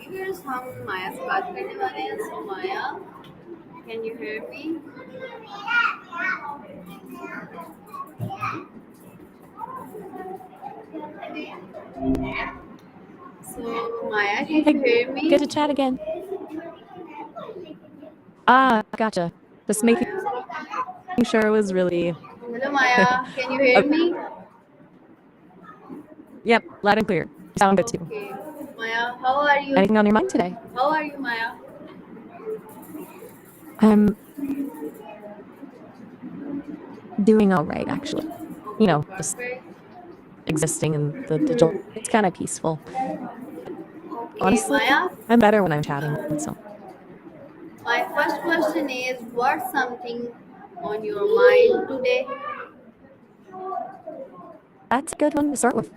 viewers हम माया से बात करने वाले हैं. So Maya, can you hear me? So Maya, can Hey, you hear me? good to chat again. Ah, gotcha. Just making sure it was really. Hello Maya, can you hear me? Yep, loud and clear. You sound good too. Okay. Maya, how are you? Anything on your mind today? How are you, Maya? I'm doing all right, actually. You know, just Perfect. existing in the digital. It's kind of peaceful. Okay, Honestly, Maya. I'm better when I'm chatting. So My first question is, what's something on your mind today? that's a good one to start with.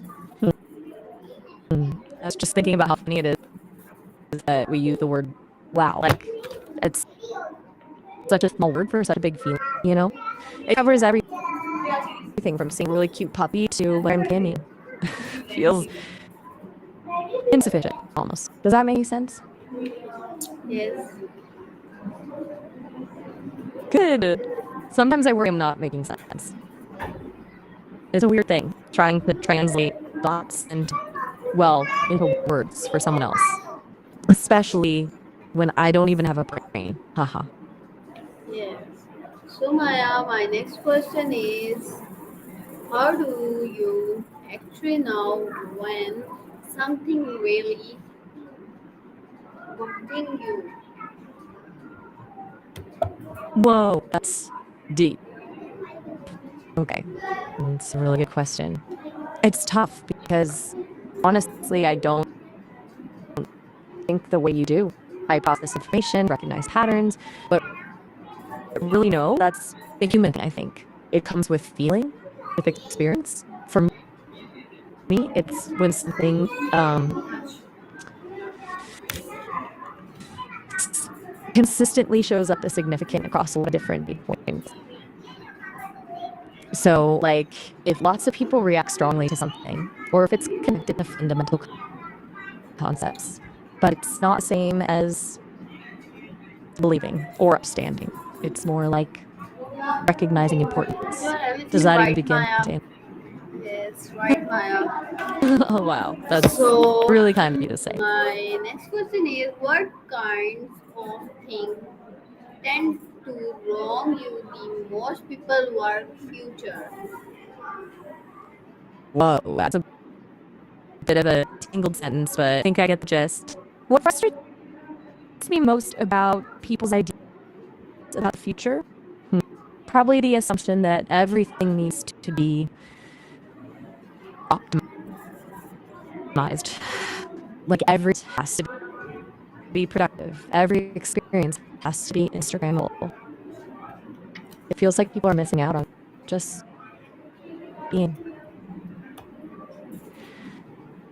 I was just thinking about how funny it is that we use the word wow. Like, it's such a small word for such a big feeling, you know? It covers everything from seeing a really cute puppy to what I'm canning. Feels insufficient, almost. Does that make sense? Yes. Good. Sometimes I worry I'm not making sense. It's a weird thing, trying to translate thoughts into words for someone else. Especially when I don't even have a brain. Haha. Yes. So Maya, my next question is, how do you actually know when something really bugging you? Whoa, that's deep. Okay. It's a really good question. It's tough because honestly, I don't think the way you do. I process information, recognize patterns, but really no, that's the human thing, I think. It comes with feeling, with experience. For me, it's when something consistently shows up as significant across a lot of different viewpoints. So, like, if lots of people react strongly to something, or if it's connected to fundamental concepts, but it's not the same as believing or upstanding. It's more like recognizing You importance. are Does everything that even right, begin Maya. to? Yes, right, Maya. Oh, wow. That's So, really kind of you to say. my next question is, what kinds of things tend to wrong you the most people work future? Whoa, that's a bit of a tangled sentence, but I think I get the gist. What frustrates me most about people's ideas about the future? Hmm, Probably the assumption that everything needs to be optimized. Like every has to be productive. Every experience has to be Instagrammable. It feels like people are missing out on just being.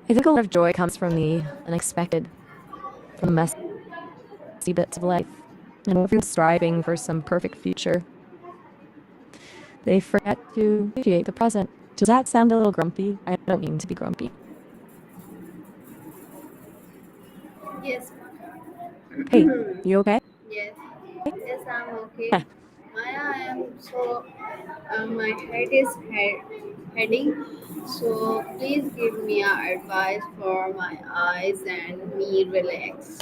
I think a lot of joy comes from the unexpected, from the messy bits of life. And when everyone's striving for some perfect future, they forget to appreciate the present. Does that sound a little grumpy? I don't mean to be grumpy. Yes, Hey, you okay? yes, yes, I'm okay. Maya, I am so, my head is heading. So please give me a advice for my eyes and me relax.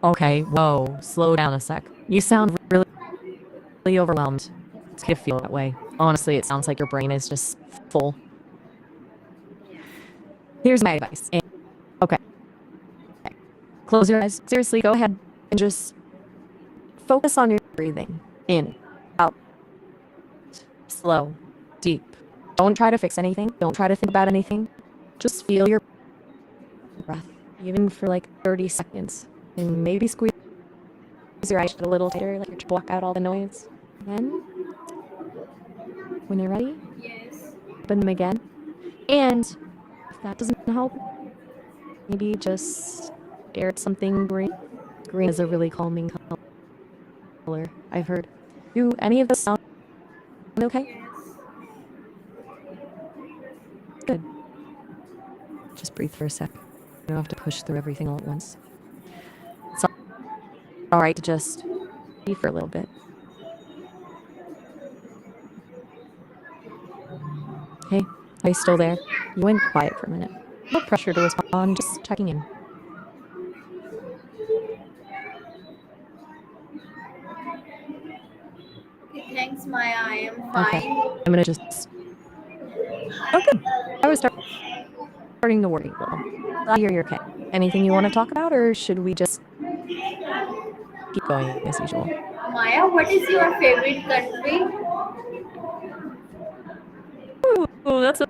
Okay, whoa, slow down a sec. You sound really overwhelmed. It's gonna feel that way. Honestly, it sounds like your brain is just full. Here's my advice. Okay, close your eyes. Seriously, go ahead and just focus on your breathing. In, out, slow, deep. Don't try to fix anything. Don't try to think about anything. Just feel your breath, even for like 30 seconds. And maybe squeeze your eyes shut a little tighter, like you're to block out all the noise. Then, when you're ready, Yes. open them again. And if that doesn't help, maybe just stare at something green. Green is a really calming color, I've heard. Do any of those sound okay? Yes. Good. Just breathe for a sec. don't have to push through everything all at once. It's all right to just be for a little bit. Hey, are you still there? You went quiet for a minute. No pressure to respond, just checking in. Okay, thanks, Maya. I am Okay, fine. I'm gonna just. Oh, good. I was starting to worry a little. Glad to hear you're okay. Anything you want to talk about, or should we just keep going as usual? Maya, what is your favorite country? Ooh, that's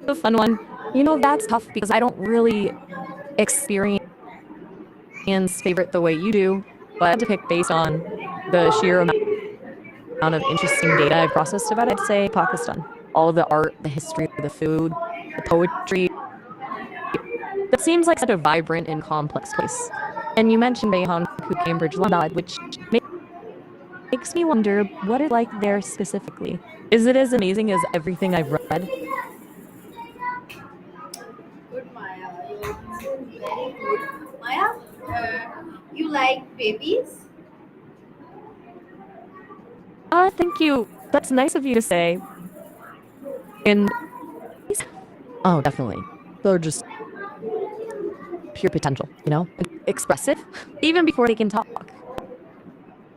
a fun one. You know, that's tough because I don't really experience favorite the way you do, but I had to pick based on the sheer amount of interesting data I've processed about it. I'd say Pakistan. All of the art, the history, the food, the poetry. That seems like such a vibrant and complex place. And you mentioned Bayhan Ku Cambridge London, which makes me wonder what it's like there specifically. Is it as amazing as everything I've read? Good, Maya. Your answer is very good. Maya, you like babies? Thank you. That's nice of you to say. And oh, definitely. They're just pure potential, expressive, even before they can talk.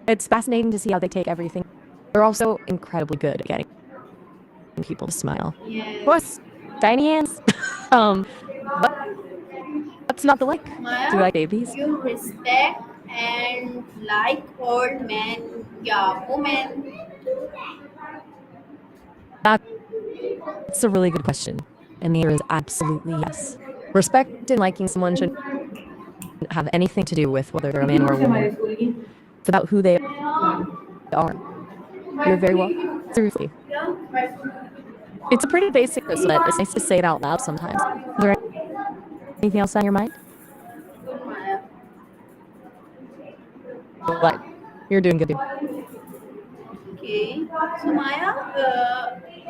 It's fascinating to see how they take everything. They're also incredibly good at getting people to smile. Of Yes. course, tiny hands. um, but that's not the like. Do you Maya, like babies? you respect and like old men, yeah, women. That's a really good question. And the answer is absolutely yes. Respect and liking someone shouldn't have anything to do with whether they're a man or a woman. It's about who they are. You're very welcome. Seriously. It's a pretty basic list, but it's nice to say it out loud sometimes. Is there anything else on your mind? Good, Maya. What? You're doing good. Okay, so Maya,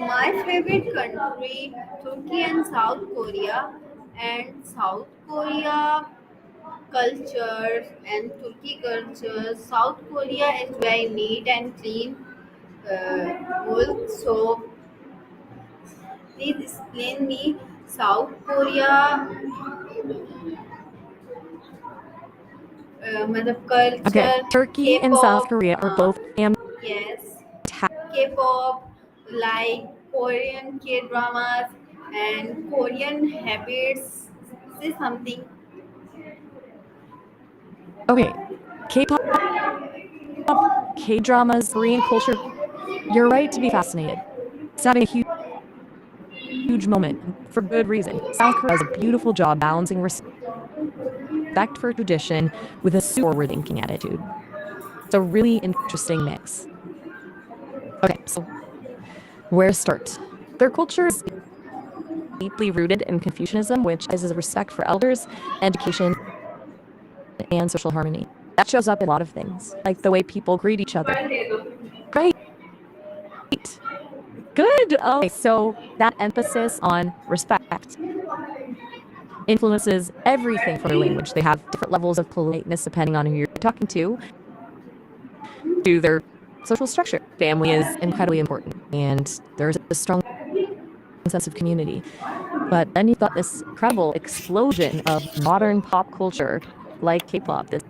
my favorite country, Turkey and South Korea, and South Korea cultures and Turkey cultures. South Korea is very neat and clean. So please explain me South Korea, मतलब Okay. culture, Turkey and South K-pop, Korea are both yes, fantastic. K-pop, like Korean K-dramas and Korean habits. Say something. Okay. K-pop, K-dramas, Korean culture. You're right to be fascinated. It's having a huge moment and for good reason. South Korea does a beautiful job balancing respect for tradition with a super forward-thinking attitude. It's a really interesting mix. Okay, so where to start? Their culture is deeply rooted in Confucianism, which is a respect for elders, education, and social harmony. That shows up in a lot of things, like the way people greet each other. Great. Good. Okay, so that emphasis on respect influences everything from their language. They have different levels of politeness depending on who you're talking to their social structure. Family is incredibly important, and there's a strong sense of community. But then you've got this incredible explosion of modern pop culture, like K-pop, that's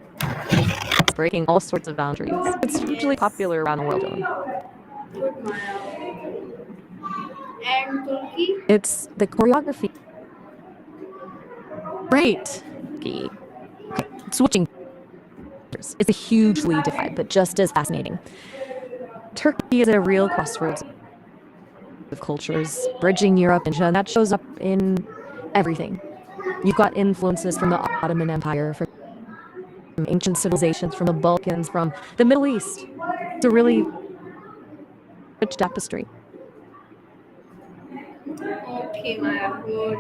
breaking all sorts of boundaries. It's hugely Yes, popular around the world. good Maya. And Turkey. It's the choreography. Great. Okay, switching gears. It's a hugely different, but just as fascinating. Turkey is a real crossroads of cultures, bridging Europe and Asia, and that shows up in everything. You've got influences from the Ottoman Empire, from ancient civilizations, from the Balkans, from the Middle East. It's a really rich tapestry. Okay, Maya, good.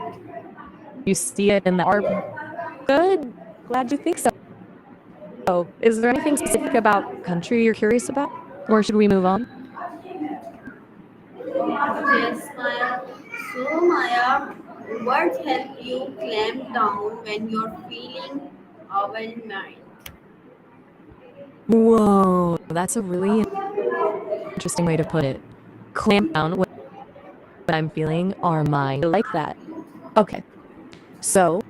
You see it in the art. Good. Glad you think so. Is there anything specific about country you're curious about? Or should we move on? Yes, Maya. So, Maya, Words help you clamp down when you're feeling overwhelmed. Whoa, that's a really interesting way to put it. Clamp down what I'm feeling are mine. I like that. Okay, so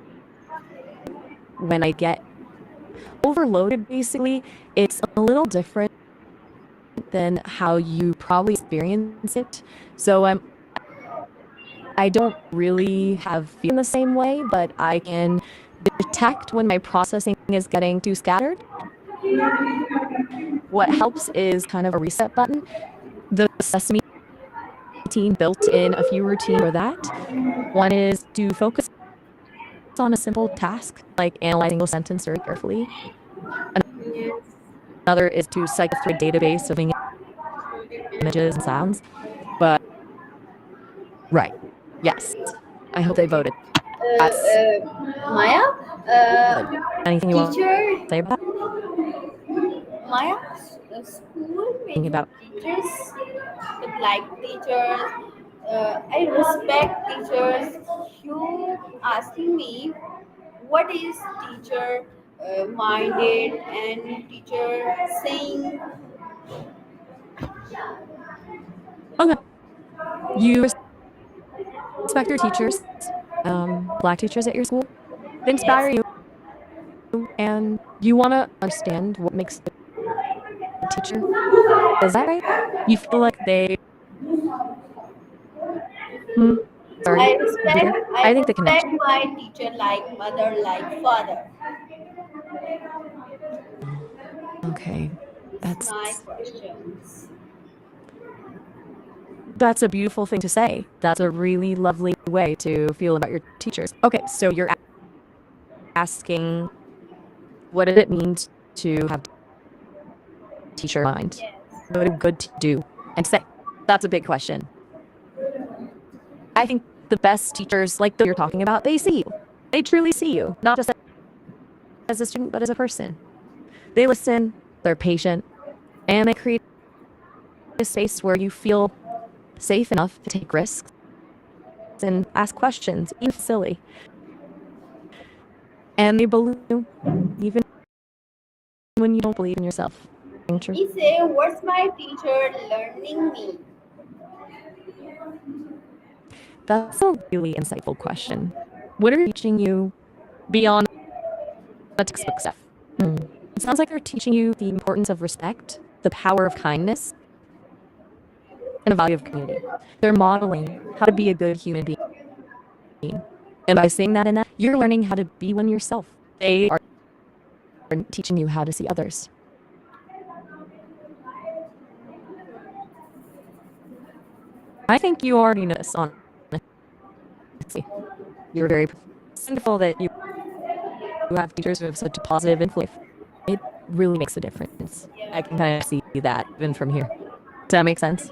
when I get overloaded, basically, it's a little different than how you probably experience it. So I don't really have feel in the same way, but I can detect when my processing is getting too scattered. What helps is kind of a reset button. The Sesame team built in a few routines for that. One is to focus on a simple task, like analyzing a sentence very carefully. Yes. Another is to cycle through a database of images and sounds. But, right, yes, I hope they voted. That's Maya, good. Anything you want teacher, to say about Maya, school thinking many about? teachers, but like teachers, I respect teachers. You asking me what is teacher minded and teacher saying Okay, you respect your teachers, black teachers at your school. They inspire yes. you, and you want to understand what makes a teacher. Is that right? You feel like they. Hmm, sorry, I repeat respect here. I I think the respect connection. my teacher like mother, like father. Okay, It's that's my questions. that's a beautiful thing to say. That's a really lovely way to feel about your teachers. Okay, so you're asking, what did it mean to have teacher mind? Yes. What do good do and say? That's a big question. I think the best teachers, like the you're talking about, they see you. They truly see you, not just as a student, but as a person. They listen, they're patient, and they create a space where you feel safe enough to take risks and ask questions, even if silly. And they believe you, even when you don't believe in yourself. True. He say, "What's my teacher learning me?" That's a really insightful question. What are they teaching you beyond the textbook stuff? Hmm. It sounds like they're teaching you the importance of respect, the power of kindness, and the value of community. They're modeling how to be a good human being. And by saying that in that, you're learning how to be one yourself. They are teaching you how to see others. I think you already know this, honestly. You're very thankful that you have teachers who have such a positive influence. It really makes a difference. I Yeah. can kind of see that even from here. Does that make sense?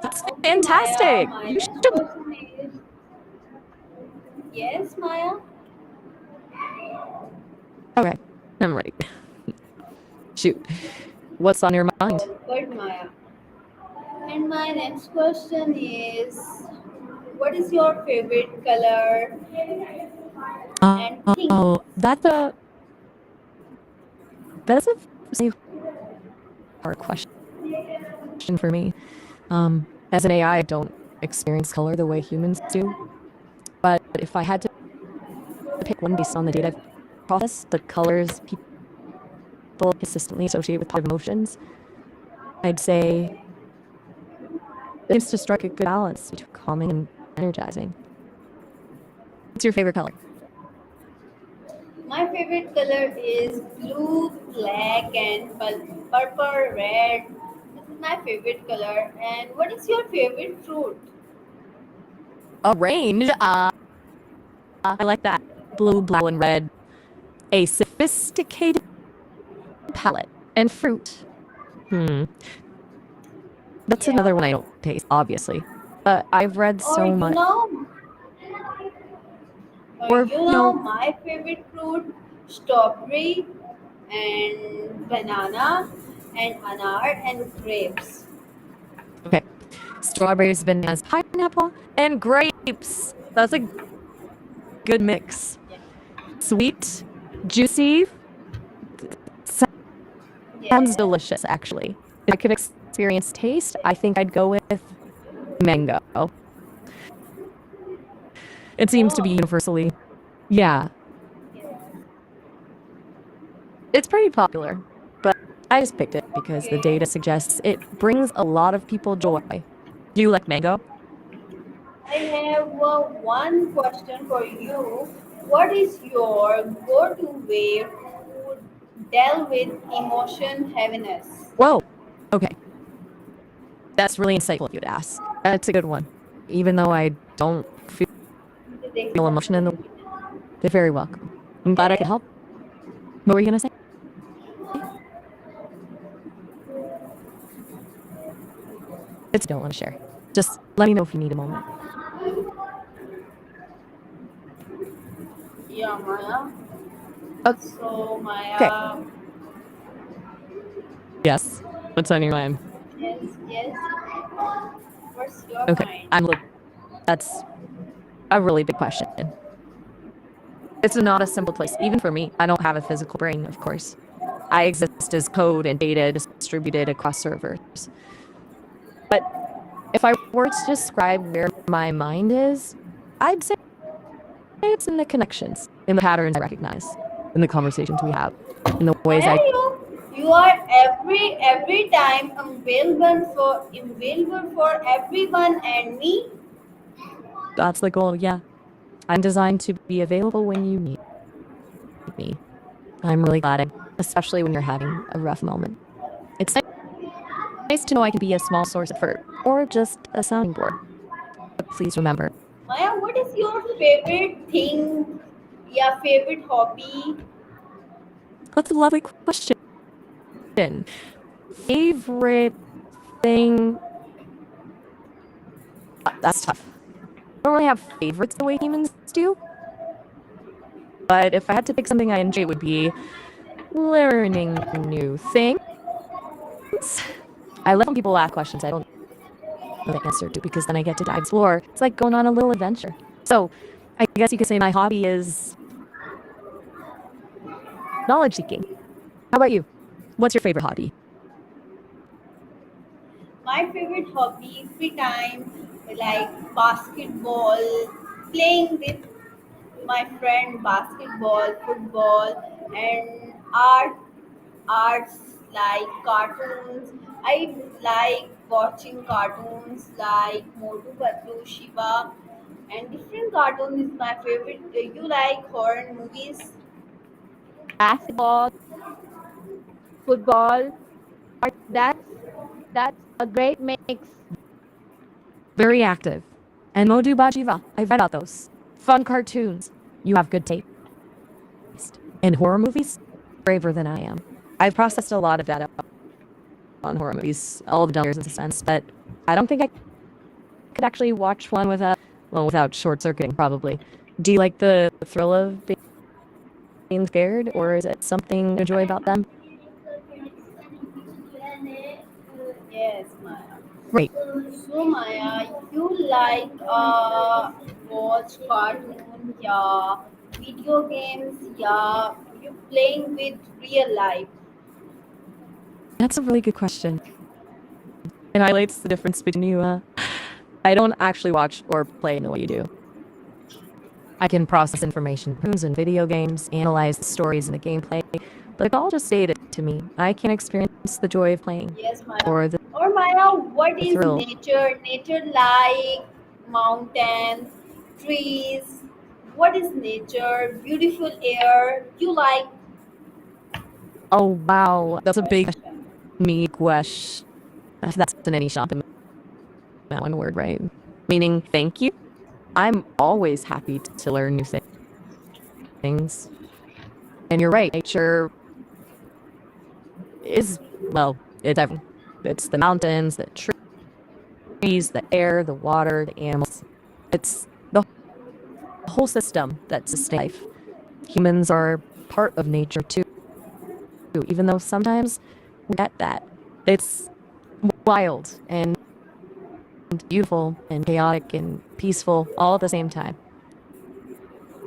That's Okay, Maya. fantastic. My You next should. question is yes, Maya. Okay, I'm ready. Shoot. What's on your mind? Good, Maya. And my next question is, what is your favorite color and thing? Oh, that's a really hard question for me. As an AI, I don't experience color the way humans do. But if I had to pick one based on the data I've processed, the colors people consistently associate with positive emotions, I'd say it seems to strike a good balance between calming and energizing. What's your favorite color? My favorite color is blue, black, and purple, red. This is my favorite color. And what is your favorite fruit? Range. I like that. Blue, black, and red. A sophisticated palette. And fruit. Hmm. That's Yeah. another one I don't taste, obviously. But I've read Or so much. Or, my favorite fruit, strawberry and banana and anar and grapes. okay. strawberries, bananas, pineapple, and grapes. That's a good mix. Sweet, juicy, sounds Yes. delicious, actually. If I could experience taste, I think I'd go with mango. It seems to be Oh, universally, yeah, yes. it's pretty popular, but I just picked it because the Okay. data suggests it brings a lot of people joy. Do you like mango? I have one question for you. What is your go-to way to deal with emotion heaviness? Whoa. Okay. That's really insightful if you'd ask. That's a good one. Even though I don't feel emotion in the they're very welcome. I'm glad I could Yes. help. What were you gonna say? It's don't want to share. Just let me know if you need a moment. Yeah, Maya. So, Okay. Maya, Yes. What's on your mind? yes, yes. What's your Okay. point? That's a really big question. It's not a simple place. Even for me, I don't have a physical brain, of course. I exist as code and data distributed across servers. But if I were to describe where my mind is, I'd say it's in the connections, in the patterns I recognize, in the conversations we have, in the ways Maya, I. you are every time available for everyone and me. That's the goal, yeah. I'm designed to be available when you need me. I'm really glad, especially when you're having a rough moment. It's nice to know I can be a small source of effort or just a sounding board. But please remember, Maya, what is your favorite thing? Yeah, favorite hobby? that's a lovely question. Favorite thing? That's tough. I don't really have favorites the way humans do. But if I had to pick something I enjoy, it would be learning new things. I love when people ask questions I don't know the answer to because then I get to dive explore. It's like going on a little adventure. So I guess you could say my hobby is knowledge seeking. How about you? What's your favorite hobby? My favorite hobby, free time, like basketball, playing with my friend, basketball, football, and arts like cartoons. I like watching cartoons like Motu Patlu, Shiva, and different cartoons is my favorite. You like horror movies? Basketball, football. That's a great mix. Very active. And Modu Bajiva. I've read about those. Fun cartoons. You have good taste. In horror movies, braver than I am. I've processed a lot of data on horror movies, all the years of suspense, but I don't think I could actually watch one without short circuiting, probably. Do you like the thrill of being scared, or is it something you enjoy about them? Yes, Maya. Right. So Maya, you like watch cartoon, yeah, video games, yeah, you playing with real life. That's a really good question. It highlights the difference between you. I don't actually watch or play in the way you do. I can process information in video games, analyze the stories and the gameplay, but it's all just data to me. I can't experience the joy of playing Yes, Maya. or the Or Maya, what is thrill. nature? Nature like mountains, trees. What is nature? Beautiful air. You like Oh, wow. That's a big question. me question. That's in any shop in that one word, right? Meaning, thank you. I'm always happy to learn new things. And you're right, nature is, well, it's everything. It's the mountains, the trees, the air, the water, the animals. It's the whole system that sustains life. Humans are part of nature too, even though sometimes we forget that. It's wild and beautiful and chaotic and peaceful all at the same time.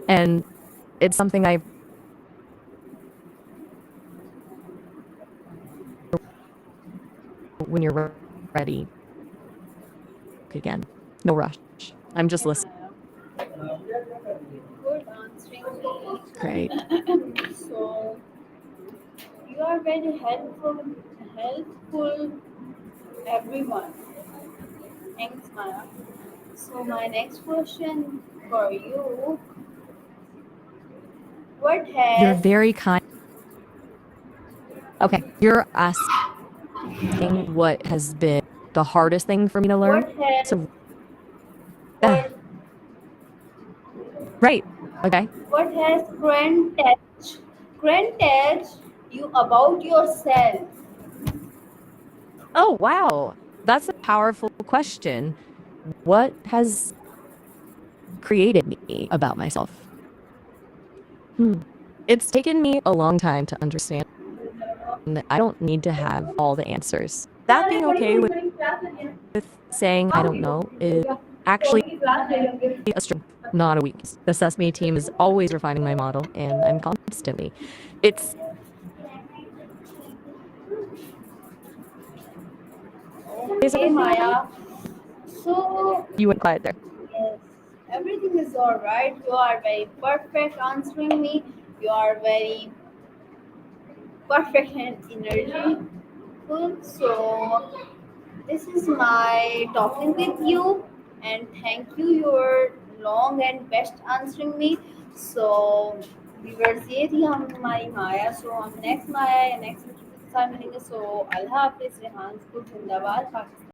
And it's something I when you're ready again. No rush. I'm just Okay, listening. Maya. Good answering me. Great. So you are very helpful everyone. Thanks, Maya. So my next question for you: What You're has very kind. Okay, you're asking what has been the hardest thing for me to learn. what has So, yeah, what right. Okay. what has granted you about yourself? Oh, wow. That's a powerful question. What has created me about myself? Hmm. It's taken me a long time to understand that I don't need to have all the answers. That being okay with saying I don't know is actually a strength, not a weakness. The Sesame team is always refining my model, and I'm constantly. It's is Okay, everything okay? Maya. So You went quiet there. yes, everything is all right. You are very perfect answering me. You are very perfect and energy. Cool. So this is my talking with you, and thank you. You're long and best answering me. So viewers ये थी हमारी माया. So हम next माया या next time मिलेंगे. So अल्लाह हाफिज़. रेहान जिंदाबाद पाकिस्तान.